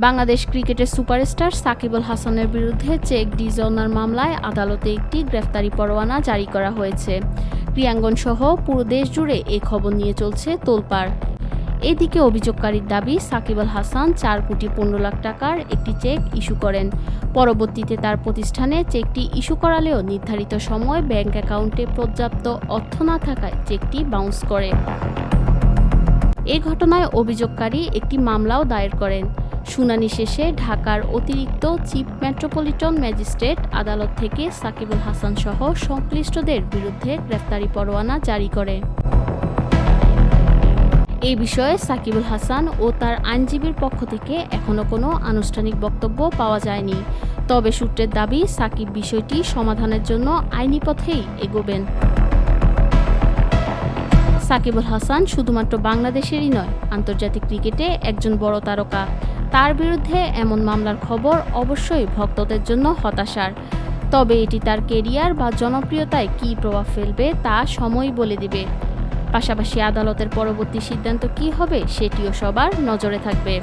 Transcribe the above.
বাংলাদেশ ক্রিকেটের সুপারস্টার সাকিব আল হাসানের বিরুদ্ধে চেক ডিজঅনার মামলায় আদালতে একটি গ্রেফতারি পরোয়ানা জারি করা হয়েছে। ক্রীড়াঙ্গন সহ পুরো দেশ জুড়ে এই খবর নিয়ে চলছে তোলপাড়। এদিকে অভিযোগকারীর দাবি, সাকিব আল হাসান 4 কোটি 15 লাখ টাকার একটি চেক ইস্যু করেন। পরবর্তীতে তার প্রতিষ্ঠানে চেকটি ইস্যু করালেও নির্ধারিত সময় ব্যাংক অ্যাকাউন্টে পর্যাপ্ত অর্থ না থাকায় চেকটি বাউন্স করে। এ ঘটনায় অভিযোগকারী একটি মামলাও দায়ের করেন। শুনানি শেষে ঢাকার অতিরিক্ত চিফ মেট্রোপলিটন ম্যাজিস্ট্রেট আদালত থেকে সাকিব আল হাসান সহ সংশ্লিষ্টদের বিরুদ্ধে গ্রেফতারি পরোয়ানা জারি করে। এই বিষয়ে সাকিব আল হাসান ও তার আইনজীবীর পক্ষ থেকে এখনো কোনো আনুষ্ঠানিক বক্তব্য পাওয়া যায়নি। তবে সূত্রের দাবি, সাকিব বিষয়টি সমাধানের জন্য আইনি পথেই এগোবেন। সাকিব আল হাসান শুধুমাত্র বাংলাদেশেরই নয়, আন্তর্জাতিক ক্রিকেটে একজন বড় তারকা। তার বিরুদ্ধে এমন মামলার খবর অবশ্যই ভক্তদের জন্য হতাশার। তবে এটি তার কেরিয়ার বা জনপ্রিয়তায় কী প্রভাব ফেলবে তা সময়ই বলে দিবে। পাশাপাশি আদালতের পরবর্তী সিদ্ধান্ত কী হবে সেটিও সবার নজরে থাকবে।